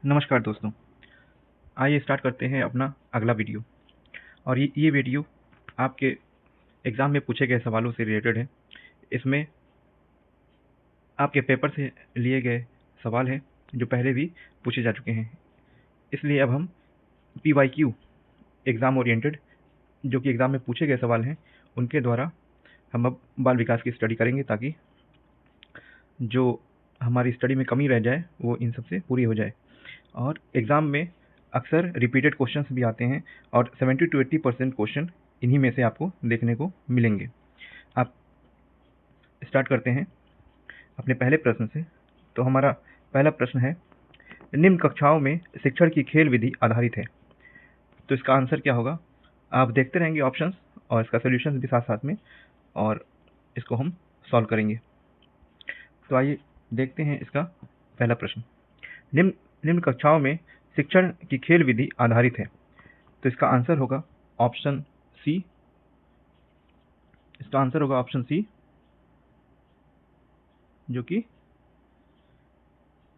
नमस्कार दोस्तों, आइए स्टार्ट करते हैं अपना अगला वीडियो। और ये वीडियो आपके एग्ज़ाम में पूछे गए सवालों से रिलेटेड है। इसमें आपके पेपर से लिए गए सवाल हैं जो पहले भी पूछे जा चुके हैं। इसलिए अब हम PYQ एग्ज़ाम ओरिएंटेड जो कि एग्ज़ाम में पूछे गए सवाल हैं उनके द्वारा हम अब बाल विकास की स्टडी करेंगे, ताकि जो हमारी स्टडी में कमी रह जाए वो इन सब से पूरी हो जाए। और एग्ज़ाम में अक्सर रिपीटेड क्वेश्चंस भी आते हैं और 70 to 80% क्वेश्चन इन्हीं में से आपको देखने को मिलेंगे। आप स्टार्ट करते हैं अपने पहले प्रश्न से। तो हमारा पहला प्रश्न है, निम्न कक्षाओं में शिक्षण की खेल विधि आधारित है। तो इसका आंसर क्या होगा? आप देखते रहेंगे ऑप्शंस और इसका सोल्यूशन भी साथ साथ में, और इसको हम सॉल्व करेंगे। तो आइए देखते हैं इसका पहला प्रश्न। निम्न कक्षाओं में शिक्षण की खेल विधि आधारित है। तो इसका आंसर होगा ऑप्शन सी। इसका आंसर होगा ऑप्शन सी, जो कि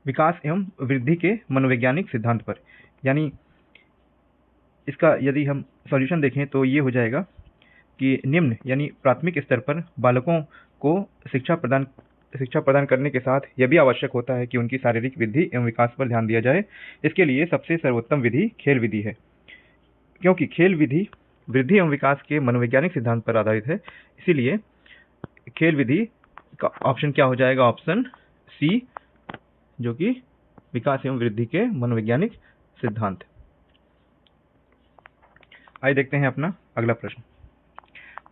विकास एवं वृद्धि के मनोवैज्ञानिक सिद्धांत पर। यानी इसका यदि हम सॉल्यूशन देखें तो ये हो जाएगा कि निम्न यानी प्राथमिक स्तर पर बालकों को शिक्षा प्रदान करने के साथ यह भी आवश्यक होता है कि उनकी शारीरिक वृद्धि एवं विकास पर ध्यान दिया जाए। इसके लिए सबसे सर्वोत्तम विधि खेल विधि है, क्योंकि खेल विधि वृद्धि एवं विकास के मनोवैज्ञानिक सिद्धांत पर आधारित है। इसीलिए खेल विधि का ऑप्शन क्या हो जाएगा? ऑप्शन सी, जो कि विकास एवं वृद्धि के मनोवैज्ञानिक सिद्धांत। आइए देखते हैं अपना अगला प्रश्न।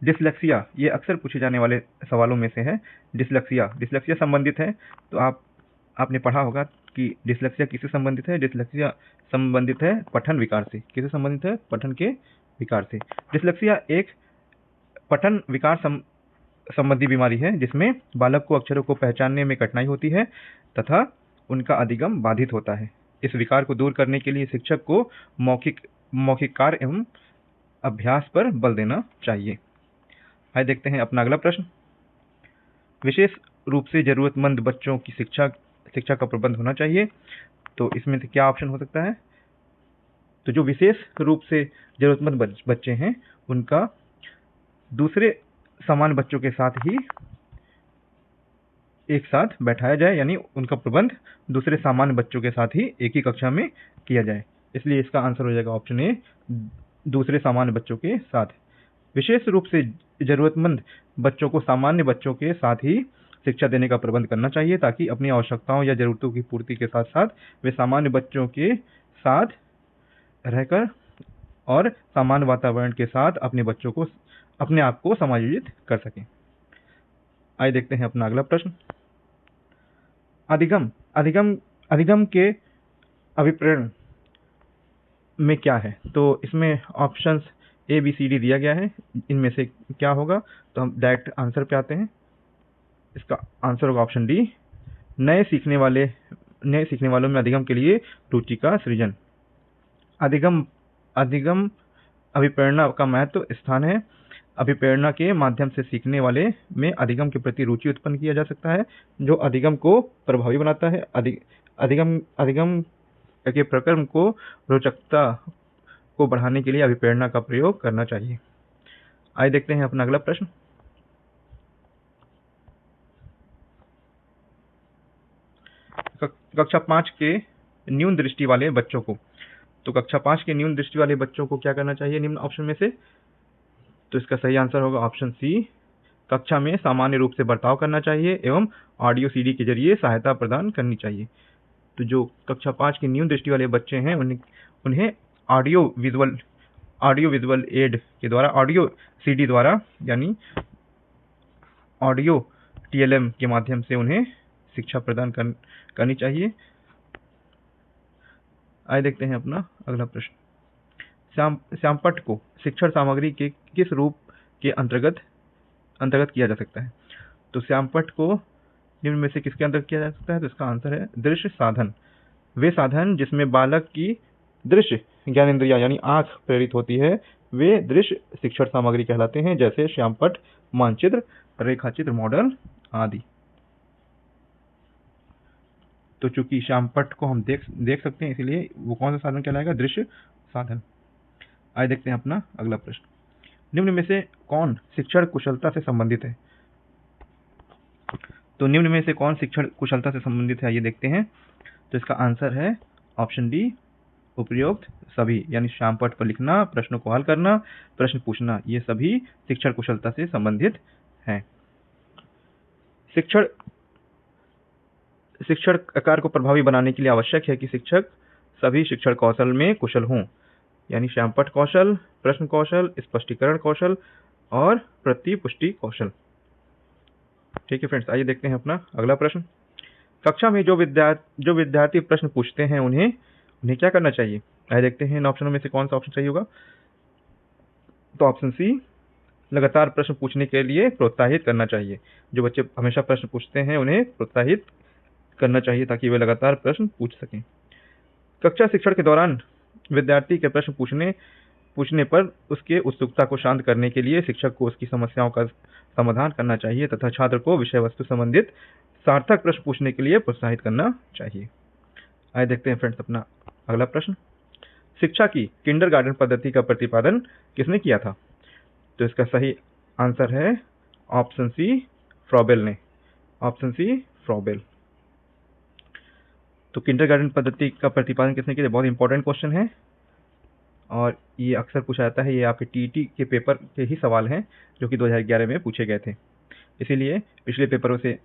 डिसलेक्सिया, ये अक्सर पूछे जाने वाले सवालों में से है। डिसलेक्सिया संबंधित है। तो आपने पढ़ा होगा कि डिसलेक्सिया किससे संबंधित है? डिसलेक्सिया संबंधित है पठन विकार से। किससे संबंधित है? पठन के विकार से। डिसलेक्सिया एक पठन विकार संबंधी बीमारी है जिसमें बालक को अक्षरों को पहचानने में कठिनाई होती है तथा उनका अधिगम बाधित होता है। इस विकार को दूर करने के लिए शिक्षक को मौखिक कार्य एवं अभ्यास पर बल देना चाहिए। आइए देखते हैं अपना अगला प्रश्न। विशेष रूप से जरूरतमंद बच्चों की शिक्षा का प्रबंध होना चाहिए। तो इसमें से क्या ऑप्शन हो सकता है? तो जो विशेष रूप से जरूरतमंद बच्चे हैं उनका दूसरे सामान्य बच्चों के साथ ही एक साथ बैठाया जाए, यानी उनका प्रबंध दूसरे सामान्य बच्चों के साथ ही एक ही कक्षा में किया जाए। इसलिए इसका आंसर हो जाएगा ऑप्शन ए, दूसरे सामान्य बच्चों के साथ। विशेष रूप से जरूरतमंद बच्चों को सामान्य बच्चों के साथ ही शिक्षा देने का प्रबंध करना चाहिए, ताकि अपनी आवश्यकताओं या जरूरतों की पूर्ति के साथ साथ वे सामान्य बच्चों के साथ रहकर और सामान्य वातावरण के साथ अपने आप को समायोजित कर सकें। आइए देखते हैं अपना अगला प्रश्न। अधिगम के अभिप्रेरण में क्या है? तो इसमें options A B C D दिया गया है। इनमें से क्या होगा? तो हम डायरेक्ट आंसर पे आते हैं। इसका आंसर होगा ऑप्शन डी, नए सीखने वालों में अधिगम के लिए रुचि का सृजन। अधिगम अभिप्रेरणा का महत्व स्थान है। अभिप्रेरणा के माध्यम से सीखने वाले में अधिगम के प्रति रुचि उत्पन्न किया जा सकता है, जो अधिगम को प्रभावी बनाता है। अधिगम के प्रक्रम को रोचकता को बढ़ाने के लिए अभिप्रेरणा का प्रयोग करना चाहिए। आइए देखते हैं अपना अगला प्रश्न। कक्षा 5 के न्यून दृष्टि वाले बच्चों को, तो कक्षा 5 के न्यून दृष्टि वाले बच्चों को क्या करना चाहिए निम्न ऑप्शन में से? तो इसका सही आंसर होगा ऑप्शन सी, कक्षा में सामान्य रूप से बर्ताव करना चाहिए एवं ऑडियो सीडी के जरिए सहायता प्रदान करनी चाहिए। तो जो कक्षा 5 के न्यून दृष्टि वाले बच्चे हैं उन्हें ऑडियो विजुअल एड के द्वारा, ऑडियो सीडी द्वारा, यानी ऑडियो TLM के माध्यम से उन्हें शिक्षा प्रदान करनी चाहिए। आइए देखते हैं अपना अगला प्रश्न। श्यामपट्ट को शिक्षण सामग्री के किस रूप के अंतर्गत किया जा सकता है? तो श्यामपट्ट को निम्न में से किसके अंतर्गत किया जा सकता है? तो इसका आंसर है दृश्य साधन। वे साधन जिसमें बालक की दृश्य ज्ञानेंद्रिया यानी आंख प्रेरित होती है, वे दृश्य शिक्षण सामग्री कहलाते हैं, जैसे श्यामपट्ट, मानचित्र, रेखाचित्र, मॉडल आदि। तो चूंकि श्यामपट्ट को हम देख सकते हैं, इसीलिए वो कौन सा साधन कहलाएगा? दृश्य साधन। आइए देखते हैं अपना अगला प्रश्न। निम्न में से कौन शिक्षण कुशलता से संबंधित है? तो निम्न में से कौन शिक्षण कुशलता से संबंधित है, ये देखते हैं। तो इसका आंसर है ऑप्शन डी, उपयुक्त सभी, यानी श्यामपट्ट पर लिखना, प्रश्नों को हल करना, प्रश्न पूछना, ये सभी शिक्षण कुशलता से संबंधित हैं। शिक्षण कार्य को प्रभावी बनाने के लिए आवश्यक है कि शिक्षक सभी शिक्षण कौशल में कुशल हों, यानी श्यामपट्ट कौशल, प्रश्न कौशल, स्पष्टीकरण कौशल और प्रतिपुष्टि कौशल। ठीक है फ्रेंड्स, आइए देखते हैं अपना अगला प्रश्न। कक्षा में जो विद्यार्थी प्रश्न पूछते हैं उन्हें क्या करना चाहिए? आइए देखते हैं इन ऑप्शनों में से कौन सा ऑप्शन सही होगा। तो ऑप्शन सी, लगातार प्रश्न पूछने के लिए प्रोत्साहित करना चाहिए। जो बच्चे हमेशा प्रश्न पूछते हैं उन्हें प्रोत्साहित करना चाहिए ताकि वे लगातार प्रश्न पूछ सकें। कक्षा शिक्षण के दौरान विद्यार्थी के प्रश्न पूछने पर उसके उत्सुकता को शांत करने के लिए शिक्षक को उसकी समस्याओं का समाधान करना चाहिए तथा छात्र को विषय वस्तु संबंधित सार्थक प्रश्न पूछने के लिए प्रोत्साहित करना चाहिए। आइए देखते हैं फ्रेंड्स अपना अगला प्रश्न। शिक्षा की किंडरगार्टन पद्धति का प्रतिपादन किसने किया था? तो इसका सही आंसर है ऑप्शन सी, फ्रॉबेल ने। Option C, Froebel. तो किंडरगार्टन पद्धति का प्रतिपादन किसने किया? बहुत इंपॉर्टेंट क्वेश्चन है और ये अक्सर पूछा जाता है। ये आपके टीईटी के पेपर के ही सवाल हैं जो कि 2011 में पूछे गए थे, इसीलिए पिछले पेपरों से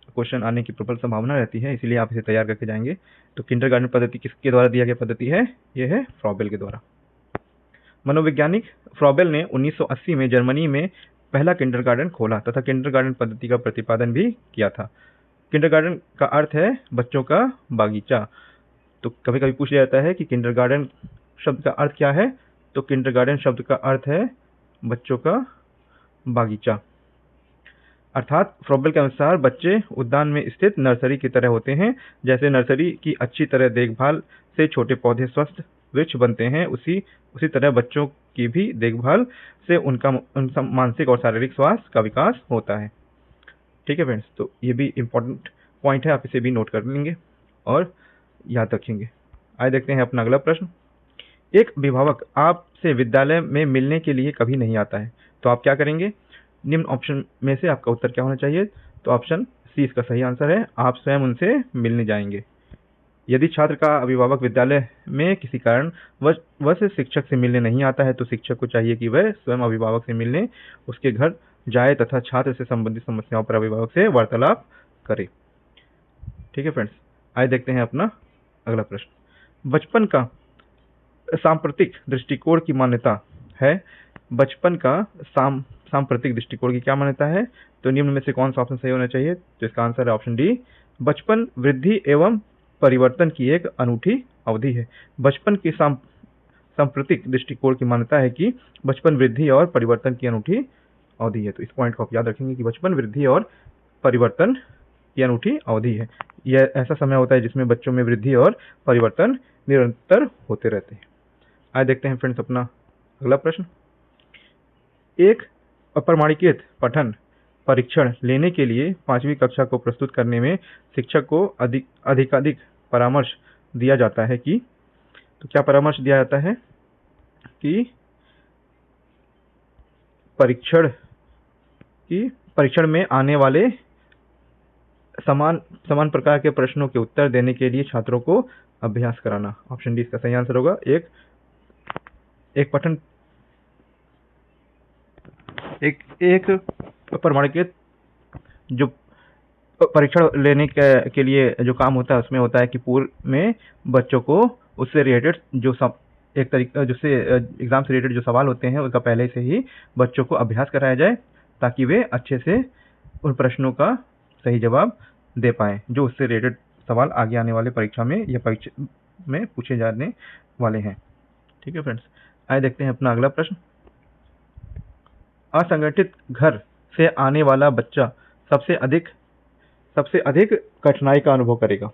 क्वेश्चन आने की प्रबल संभावना रहती है, इसीलिए आप इसे तैयार करके जाएंगे। तो किंडरगार्टन पद्धति किसके द्वारा दिया गया पद्धति है? ये है फ्रॉबेल के द्वारा। मनोवैज्ञानिक फ्रॉबेल ने 1980 में जर्मनी में पहला किंडरगार्टन खोला तथा किंडरगार्टन पद्धति का प्रतिपादन भी किया था। किंडरगार्टन का अर्थ है बच्चों का बागीचा। तो कभी कभी पूछ लिया जाता है कि किंडरगार्टन शब्द का अर्थ क्या है? तो किंडरगार्टन शब्द का अर्थ है बच्चों का बागीचा। अर्थात फ्रॉबेल के अनुसार बच्चे उद्यान में स्थित नर्सरी की तरह होते हैं। जैसे नर्सरी की अच्छी तरह देखभाल से छोटे पौधे स्वस्थ वृक्ष बनते हैं, उसी तरह बच्चों की भी देखभाल से उनका मानसिक और शारीरिक स्वास्थ्य का विकास होता है। ठीक है फ्रेंड्स, तो ये भी इम्पोर्टेंट पॉइंट है, आप इसे भी नोट कर लेंगे और याद रखेंगे। आइए देखते हैं अपना अगला प्रश्न। एक अभिभावक आपसे विद्यालय में मिलने के लिए कभी नहीं आता है, तो आप क्या करेंगे? निम्न ऑप्शन में से आपका उत्तर क्या होना चाहिए? तो ऑप्शन सी इसका सही आंसर है, आप स्वयं उनसे मिलने जाएंगे। यदि छात्र का अभिभावक विद्यालय में किसी कारण वह शिक्षक से मिलने नहीं आता है तो शिक्षक को चाहिए कि वह स्वयं अभिभावक से मिलने उसके घर जाए तथा छात्र से संबंधित समस्याओं पर अभिभावक से वार्तालाप करे। ठीक है फ्रेंड्स, आइए देखते हैं अपना अगला प्रश्न। बचपन का सांप्रतिक दृष्टिकोण की मान्यता है। बचपन का सांप्रतिक दृष्टिकोण की क्या मान्यता है? तो निम्न में से कौन सा ऑप्शन सही होना चाहिए? तो इसका आंसर है ऑप्शन डी, बचपन वृद्धि एवं परिवर्तन की एक अनूठी अवधि है। बचपन के सांप्रतिक दृष्टिकोण की मान्यता है कि बचपन वृद्धि और परिवर्तन की अनूठी अवधि है। तो इस पॉइंट को आप याद रखेंगे कि बचपन वृद्धि और परिवर्तन की अनूठी अवधि है। यह ऐसा समय होता है जिसमें बच्चों में वृद्धि और परिवर्तन निरंतर होते रहते हैं। आइए देखते हैं फ्रेंड्स अपना अगला प्रश्न। एक अप्रमाणिकृत पठन परीक्षण लेने के लिए 5वीं कक्षा को प्रस्तुत करने में शिक्षक को अधिकाधिक परामर्श दिया जाता है कि, तो क्या परामर्श दिया जाता है कि परीक्षण में आने वाले समान प्रकार के प्रश्नों के उत्तर देने के लिए छात्रों को अभ्यास कराना। ऑप्शन डी इसका सही आंसर होगा। एक प्रमाणित जो परीक्षण लेने के लिए जो काम होता है उसमें होता है कि पूर्व में बच्चों को उससे रिलेटेड जिससे एग्जाम से रिलेटेड जो सवाल होते हैं उसका पहले से ही बच्चों को अभ्यास कराया जाए ताकि वे अच्छे से उन प्रश्नों का सही जवाब दे पाएं जो उससे रिलेटेड सवाल आगे आने वाले परीक्षा में या परीक्षा में पूछे जाने वाले हैं। ठीक है फ्रेंड्स, आइए देखते हैं अपना अगला प्रश्न। असंगठित घर से आने वाला बच्चा सबसे अधिक कठिनाई का अनुभव करेगा।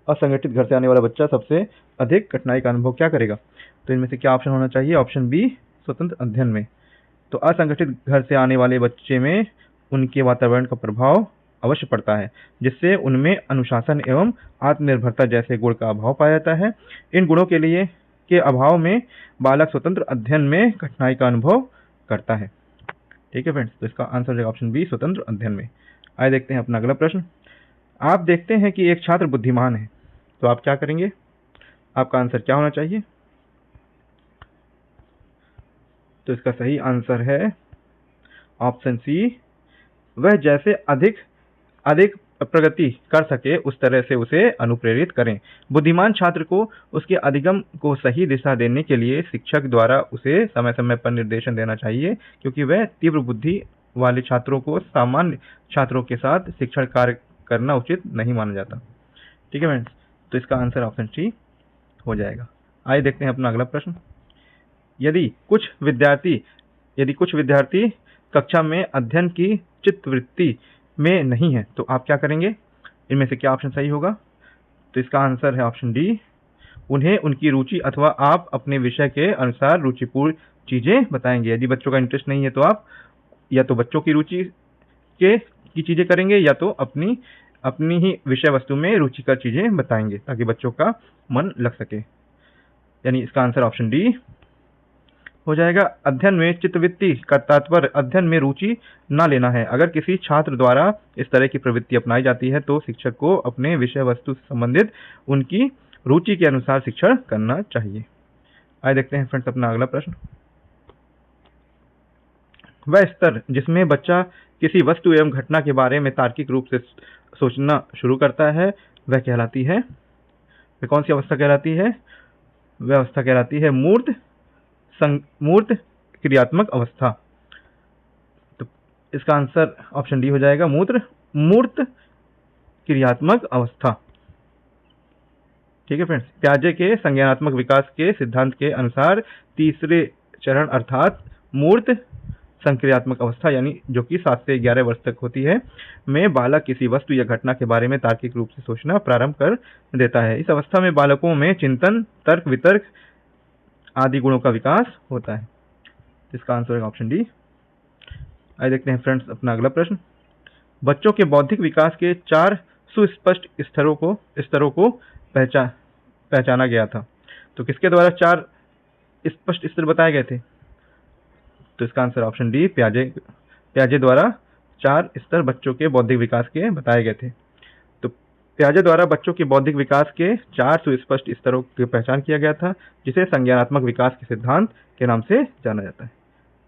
असंगठित घर से आने वाला बच्चा सबसे अधिक कठिनाई का अनुभव क्या करेगा? तो इनमें से क्या ऑप्शन होना चाहिए? ऑप्शन बी, स्वतंत्र अध्ययन में। तो असंगठित घर से आने वाले बच्चे में उनके वातावरण का प्रभाव अवश्य पड़ता है, जिससे उनमें अनुशासन एवं आत्मनिर्भरता जैसे गुण का अभाव पाया जाता है। इन गुणों के अभाव में बालक स्वतंत्र अध्ययन में कठिनाई का अनुभव करता है। ठीक है फ्रेंड्स, तो इसका आंसर हो जाएगा ऑप्शन बी, स्वतंत्र अध्ययन में। आइए देखते हैं अपना अगला प्रश्न। आप देखते हैं कि एक छात्र बुद्धिमान है, तो आप क्या करेंगे? आपका आंसर क्या होना चाहिए? तो इसका सही आंसर है ऑप्शन सी, वह जैसे अधिक प्रगति कर सके उस तरह से उसे अनुप्रेरित करें। बुद्धिमान छात्र को उसके अधिगम को सही दिशा देने के लिए शिक्षक द्वारा उसे समय समय पर निर्देशन देना चाहिए, क्योंकि वह तीव्र बुद्धि वाले छात्रों को सामान्य छात्रों के साथ शिक्षण कार्य करना उचित नहीं माना जाता। ठीक है फ्रेंड्स, तो इसका आंसर ऑप्शन सी हो जाएगा। आइए देखते हैं अपना अगला प्रश्न। यदि कुछ विद्यार्थी कक्षा में अध्ययन की चित्तवृत्ति में नहीं है, तो आप क्या करेंगे? इनमें से क्या ऑप्शन सही होगा? तो इसका आंसर है ऑप्शन डी, उन्हें उनकी रुचि अथवा आप अपने विषय के अनुसार रुचिपूर्ण चीजें बताएंगे। यदि बच्चों का इंटरेस्ट नहीं है तो आप या तो बच्चों की रुचि की चीजें करेंगे या तो अपनी ही विषय वस्तु में रुचिकर चीजें बताएंगे, ताकि बच्चों का मन लग सके। यानी इसका आंसर ऑप्शन डी हो जाएगा। अध्ययन में चित्तवृत्ति का तात्पर्य अध्ययन में रुचि न लेना है। अगर किसी छात्र द्वारा इस तरह की प्रवृत्ति अपनाई जाती है तो शिक्षक को अपने विषय वस्तु से संबंधित उनकी रुचि के अनुसार शिक्षण करना चाहिए। आइए देखते हैं फ्रेंड्स अपना अगला प्रश्न। वह स्तर जिसमें बच्चा किसी वस्तु एवं घटना के बारे में तार्किक रूप से सोचना शुरू करता है, वह कहलाती है, वह कौन सी अवस्था कहलाती है? वह अवस्था कहलाती है मूर्त क्रियात्मक अवस्था। तो इसका आंसर ऑप्शन डी हो जाएगा, मूर्त क्रियात्मक अवस्था। ठीक है फ्रेंड्स, पियाजे के संज्ञानात्मक विकास के सिद्धांत के अनुसार तीसरे चरण अर्थात मूर्त संक्रियात्मक अवस्था, यानी जो कि 7 से 11 वर्ष तक होती है, में बालक किसी वस्तु या घटना के बारे में तार्किक रूप से सोचना प्रारंभ कर देता है। इस अवस्था में बालकों में चिंतन, तर्क, वितर्क आदि गुणों का विकास होता है। इसका आंसर है ऑप्शन डी। आइए देखते हैं फ्रेंड्स अपना अगला प्रश्न। बच्चों के बौद्धिक विकास के 4 सुस्पष्ट स्तरों को पहचाना गया था, तो किसके द्वारा 4 स्पष्ट स्तर बताए गए थे? तो इसका आंसर ऑप्शन डी, पियाजे द्वारा 4 स्तर बच्चों के बौद्धिक विकास के बताए गए थे। तो पियाजे द्वारा बच्चों के बौद्धिक विकास के 4 सुस्पष्ट स्तरों की पहचान किया गया था, जिसे संज्ञानात्मक विकास के सिद्धांत के नाम से जाना जाता है।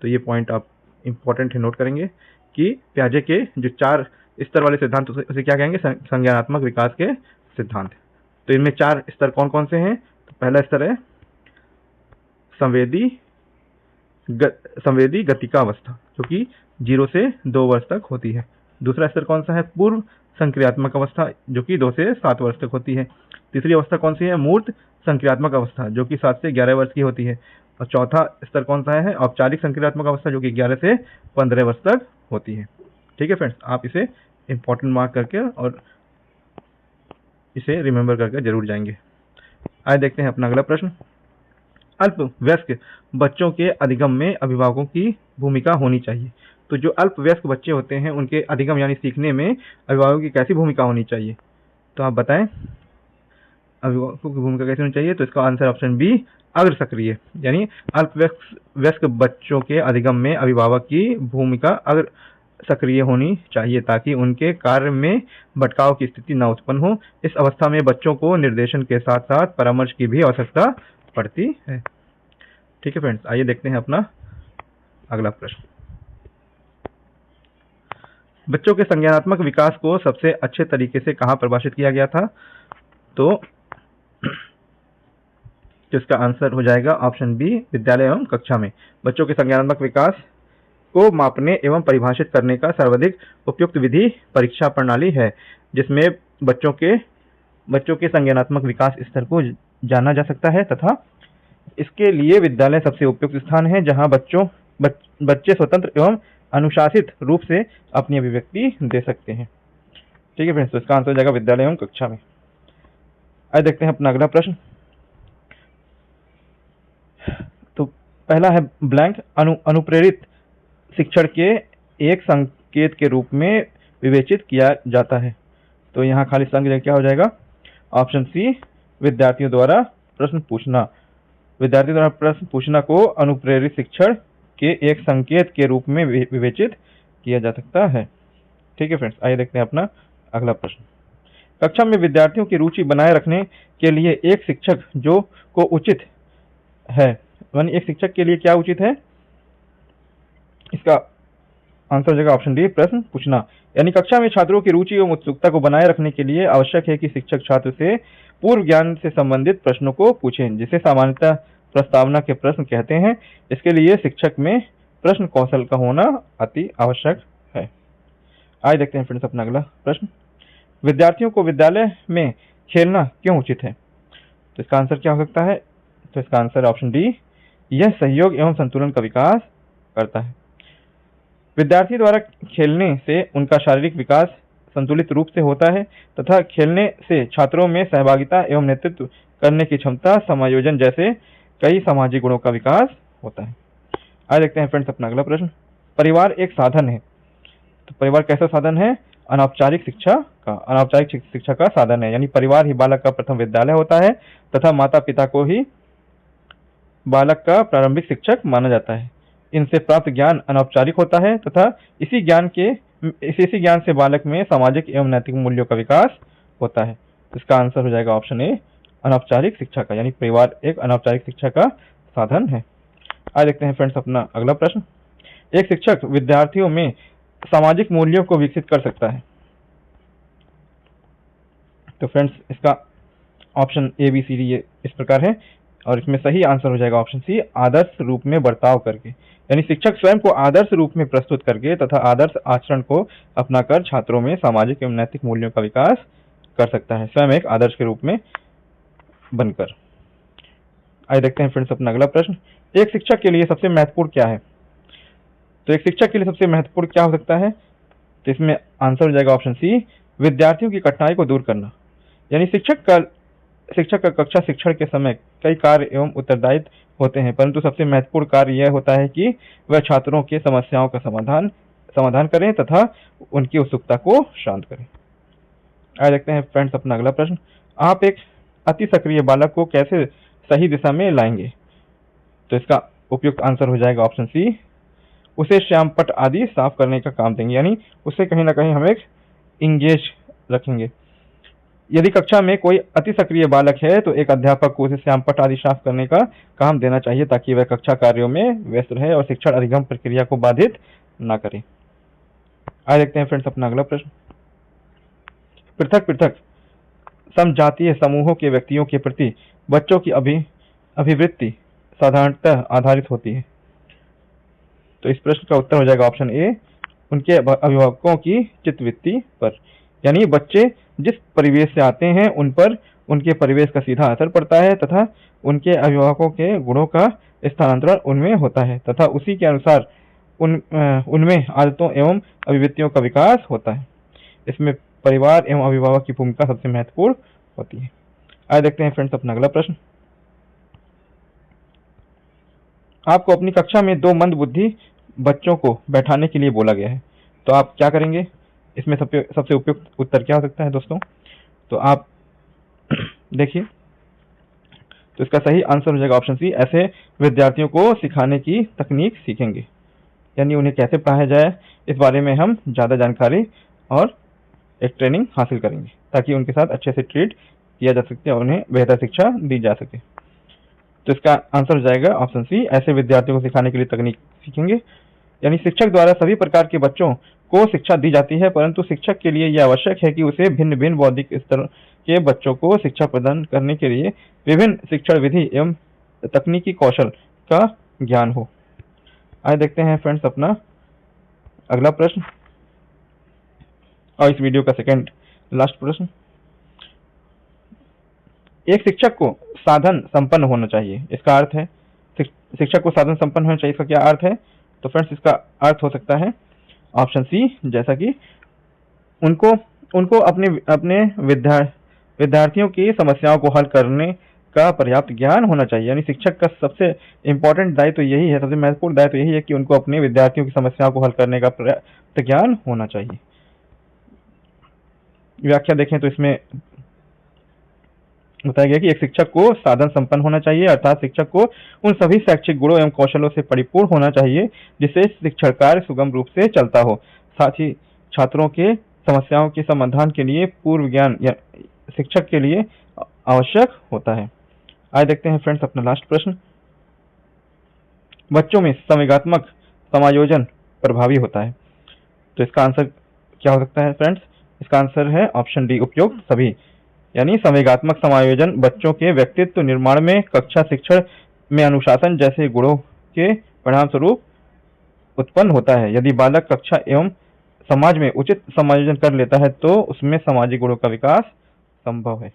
तो ये पॉइंट आप इंपॉर्टेंट है, नोट करेंगे कि पियाजे के जो 4 स्तर वाले सिद्धांत उसे क्या कहेंगे? संज्ञानात्मक विकास के सिद्धांत। तो इनमें 4 स्तर कौन कौन से हैं? तो पहला स्तर है संवेदी गतिका अवस्था, जो कि 0 से 2 वर्ष तक होती है। दूसरा स्तर कौन सा है? पूर्व संक्रियात्मक अवस्था, जो कि 2 से 7 वर्ष तक होती है। तीसरी अवस्था कौन सी है? मूर्त संक्रियात्मक अवस्था, जो कि 7 से 11 वर्ष की होती है। और चौथा स्तर कौन सा है? औपचारिक संक्रियात्मक अवस्था, जो कि 11 से 15 वर्ष तक होती है। ठीक है फ्रेंड्स, आप इसे इंपॉर्टेंट मार्क करके और इसे रिमेंबर करके जरूर जाएंगे। आइए देखते हैं अपना अगला प्रश्न। अल्प वयस्क बच्चों के अधिगम में अभिभावकों की भूमिका होनी चाहिए। तो जो अल्प वयस्क बच्चे होते हैं उनके अधिगम यानी सीखने में अभिभावकों की कैसी भूमिका होनी चाहिए? तो आप बताएं, अभिभावकों की भूमिका कैसी होनी चाहिए? तो इसका आंसर ऑप्शन बी, अग्र सक्रिय। यानी अल्प वयस्क बच्चों के अधिगम में अभिभावक की भूमिका अग्र सक्रिय होनी चाहिए, ताकि उनके कार्य में भटकाव की स्थिति न उत्पन्न हो। इस अवस्था में बच्चों को निर्देशन के साथ साथ परामर्श की भी आवश्यकता पड़ती है। ठीक है फ्रेंड्स, आइए देखते हैं अपना अगला प्रश्न। बच्चों के संज्ञानात्मक विकास को सबसे अच्छे तरीके से कहां परिभाषित किया गया था? तो इसका आंसर हो जाएगा ऑप्शन बी, विद्यालय एवं कक्षा में। बच्चों के संज्ञानात्मक विकास को मापने एवं परिभाषित करने का सर्वाधिक उपयुक्त विधि परीक्षा प्रणाली है, जिसमें बच्चों के संज्ञानात्मक विकास स्तर को जाना जा सकता है, तथा इसके लिए विद्यालय सबसे उपयुक्त स्थान है, जहां बच्चे स्वतंत्र एवं अनुशासित रूप से अपनी अभिव्यक्ति दे सकते हैं। ठीक है फ्रेंड्स, तो इसका आंसर हो जाएगा विद्यालय एवं कक्षा में। आइए देखते हैं अपना अगला प्रश्न। तो पहला है ब्लैंक, अनुप्रेरित शिक्षण के एक संकेत के रूप में विवेचित किया जाता है। तो यहाँ खाली स्थान की जगह क्या हो जाएगा? ऑप्शन सी, विद्यार्थियों द्वारा प्रश्न पूछना। विद्यार्थियों द्वारा प्रश्न पूछना को अनुप्रेरित शिक्षण के एक संकेत के रूप में विवेचित किया जा सकता है। ठीक है फ्रेंड्स, आइए देखते हैं अपना अगला प्रश्न। कक्षा में विद्यार्थियों की रुचि बनाए रखने के लिए एक शिक्षक जो को उचित है, यानी एक शिक्षक के लिए क्या उचित है? इसका आंसर हो जाएगा ऑप्शन डी, प्रश्न पूछना। यानी कक्षा में छात्रों की रुचि एवं उत्सुकता को बनाए रखने के लिए आवश्यक है कि शिक्षक छात्र से पूर्व ज्ञान से संबंधित प्रश्नों को पूछें, जिसे सामान्यतः प्रस्तावना के प्रश्न कहते हैं। इसके लिए शिक्षक में प्रश्न कौशल का होना अति आवश्यक है। आइए देखते हैं फ्रेंड्स अपना अगला प्रश्न। विद्यार्थियों को विद्यालय में खेलना क्यों उचित है? तो इसका आंसर क्या हो सकता है? तो इसका आंसर ऑप्शन डी, यह सहयोग एवं संतुलन का विकास करता है। विद्यार्थी द्वारा खेलने से उनका शारीरिक विकास संतुलित रूप से होता है तथा खेलने से छात्रों में सहभागिता एवं नेतृत्व करने की क्षमता, समायोजन जैसे कई सामाजिक गुणों का विकास होता है। आइए देखते हैं फ्रेंड्स अपना अगला प्रश्न। परिवार एक साधन है, तो परिवार कैसा साधन है? अनौपचारिक शिक्षा का साधन है। यानी परिवार ही बालक का प्रथम विद्यालय होता है तथा माता पिता को ही बालक का प्रारंभिक शिक्षक माना जाता है। इनसे प्राप्त ज्ञान अनौपचारिक होता है तथा इसी ज्ञान से बालक में सामाजिक एवं नैतिक मूल्यों का विकास होता है। इसका आंसर हो जाएगा ऑप्शन ए, अनौपचारिक शिक्षा का, यानी परिवार एक अनौपचारिक शिक्षा का साधन है। आज देखते हैं फ्रेंड्स अपना अगला प्रश्न। एक शिक्षक विद्यार्थियों में सामाजिक मूल्यों को विकसित कर सकता है। तो फ्रेंड्स इसका option A B C D इस प्रकार है और इसमें सही आंसर हो जाएगा ऑप्शन सी, आदर्श रूप में बर्ताव करके। यानी शिक्षक स्वयं को आदर्श रूप में प्रस्तुत करके तथा आदर्श आचरण को अपनाकर छात्रों में सामाजिक एवं नैतिक मूल्यों का विकास कर सकता है, स्वयं एक आदर्श के रूप में बनकर। आइए देखते हैं फ्रेंड्स अपना अगला प्रश्न। एक शिक्षक के लिए सबसे महत्वपूर्ण क्या है? तो एक शिक्षक के लिए सबसे महत्वपूर्ण क्या हो सकता है? तो इसमें आंसर हो जाएगा ऑप्शन सी, विद्यार्थियों की कठिनाई को दूर करना। यानी शिक्षक का कक्षा शिक्षण के समय कई कार्य एवं उत्तरदायित्व होते हैं, परंतु सबसे महत्वपूर्ण कार्य यह होता है कि वह छात्रों के समस्याओं का समाधान करें तथा उनकी उत्सुकता को शांत करें। आइए देखते हैं फ्रेंड्स अपना अगला प्रश्न। आप एक अति सक्रिय बालक को कैसे सही दिशा में लाएंगे? तो इसका उपयुक्त आंसर हो जाएगा ऑप्शन सी, उसे श्यामपट्ट आदि साफ करने का काम देंगे। यानी उसे कहीं ना कहीं हम एक इंगेज रखेंगे। यदि कक्षा में कोई अति सक्रिय बालक है तो एक अध्यापक को उसे श्यामपट्ट आदि साफ करने का काम देना चाहिए ताकि वह कक्षा कार्यों में व्यस्त रहे और शिक्षण अधिगम प्रक्रिया को बाधित न करे। आइए देखते हैं फ्रेंड्स अपना अगला प्रश्न। पृथक पृथक समजातीय समूहों के व्यक्तियों के प्रति बच्चों की अभिवृत्ति साधारणतः आधारित होती है। तो इस प्रश्न का उत्तर हो जाएगा ऑप्शन ए, उनके अभिभावकों की चित्तवृत्ति पर। यानी बच्चे जिस परिवेश से आते हैं उन पर उनके परिवेश का सीधा असर पड़ता है तथा उनके अभिभावकों के गुणों का स्थानांतरण उनमें होता है तथा उसी के अनुसार उनमें आदतों एवं अभिवृत्तियों का विकास होता है। इसमें परिवार एवं अभिभावक की भूमिका सबसे महत्वपूर्ण होती है। आइए देखते हैं फ्रेंड्स अपना अगला प्रश्न। आपको अपनी कक्षा में 2 मंदबुद्धि बच्चों को बैठाने के लिए बोला गया है, तो आप क्या करेंगे? इसमें सबसे उपयुक्त उत्तर क्या हो सकता है दोस्तों? तो आप देखिए, तो इसका सही आंसर हो जाएगा ऑप्शन सी, ऐसे विद्यार्थियों को सिखाने की तकनीक सीखेंगे। यानी उन्हें कैसे पढ़ाया जाए इस बारे में हम ज़्यादा जानकारी और एक ट्रेनिंग हासिल करेंगे ताकि उनके साथ अच्छे से ट्रीट किया जा सके और उन्हें बेहतर शिक्षा दी जा सके। तो इसका आंसर हो जाएगा ऑप्शन सी, ऐसे विद्यार्थियों को सिखाने के लिए तकनीक सीखेंगे। यानी शिक्षक द्वारा सभी प्रकार के बच्चों को शिक्षा दी जाती है, परंतु शिक्षक के लिए यह आवश्यक है कि उसे भिन्न भिन्न बौद्धिक स्तर के बच्चों को शिक्षा प्रदान करने के लिए विभिन्न शिक्षण विधि एवं तकनीकी कौशल का ज्ञान हो। आइए देखते हैं फ्रेंड्स अपना अगला प्रश्न और इस वीडियो का सेकंड लास्ट प्रश्न। एक शिक्षक को साधन संपन्न होना चाहिए, इसका अर्थ है शिक्षक को साधन संपन्न होना चाहिए, इसका क्या अर्थ है? तो फ्रेंड्स इसका अर्थ हो सकता है ऑप्शन सी, जैसा कि उनको अपने विद्यार्थियों की समस्याओं को हल करने का पर्याप्त ज्ञान होना चाहिए। यानी शिक्षक का सबसे इम्पोर्टेंट दायित्व यही है, सबसे महत्वपूर्ण दायित्व यही है कि उनको अपने विद्यार्थियों की समस्याओं को हल करने का पर्याप्त ज्ञान होना चाहिए। व्याख्या देखें तो इसमें बताया गया कि एक शिक्षक को साधन संपन्न होना चाहिए, अर्थात शिक्षक को उन सभी शैक्षिक गुणों एवं कौशलों से परिपूर्ण होना चाहिए जिससे शिक्षण कार्य सुगम रूप से चलता हो। साथ ही छात्रों के समस्याओं के समाधान के लिए पूर्व ज्ञान या शिक्षक के लिए आवश्यक होता है। आइए देखते हैं फ्रेंड्स अपना लास्ट प्रश्न। बच्चों में संवेगात्मक समायोजन प्रभावी होता है, तो इसका आंसर क्या हो सकता है फ्रेंड्स? इसका आंसर है ऑप्शन डी, उपयुक्त सभी। यानी संवेगात्मक समायोजन बच्चों के व्यक्तित्व निर्माण में, कक्षा शिक्षण में अनुशासन जैसे गुणों के परिणाम स्वरूप उत्पन्न होता है। यदि बालक कक्षा एवं समाज में उचित समायोजन कर लेता है तो उसमें सामाजिक गुणों का विकास संभव है।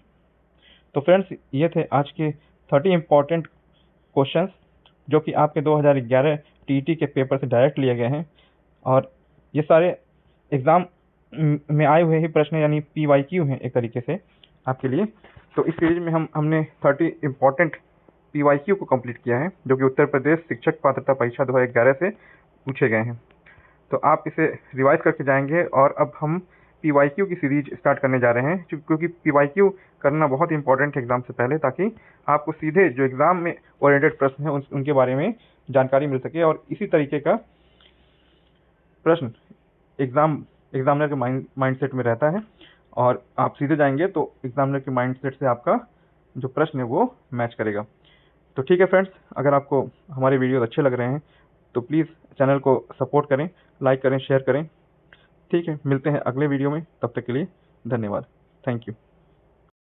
तो फ्रेंड्स ये थे आज के 30 इंपॉर्टेंट क्वेश्चंस जो कि आपके 2011 टीईटी के पेपर से डायरेक्ट लिए गए हैं, और ये सारे एग्जाम में आए हुए ही प्रश्न यानी PYQ हैं एक तरीके से आपके लिए। तो इस सीरीज में हमने 30 इंपॉर्टेंट PYQ को कंप्लीट किया है जो कि उत्तर प्रदेश शिक्षक पात्रता परीक्षा 2011 से पूछे गए हैं। तो आप इसे रिवाइज करके जाएंगे, और अब हम PYQ की सीरीज स्टार्ट करने जा रहे हैं, क्योंकि PYQ करना बहुत इंपॉर्टेंट है एग्जाम से पहले, ताकि आपको सीधे जो एग्जाम में ओरिएंटेड प्रश्न हैं उनके बारे में जानकारी मिल सके, और इसी तरीके का प्रश्न एग्जामिनर के माइंडसेट में रहता है, और आप सीधे जाएंगे तो एग्जामिनर के माइंडसेट से आपका जो प्रश्न है वो मैच करेगा। तो ठीक है फ्रेंड्स, अगर आपको हमारे वीडियोस अच्छे लग रहे हैं तो प्लीज़ चैनल को सपोर्ट करें, लाइक करें, शेयर करें। ठीक है, मिलते हैं अगले वीडियो में, तब तक के लिए धन्यवाद। Thank you.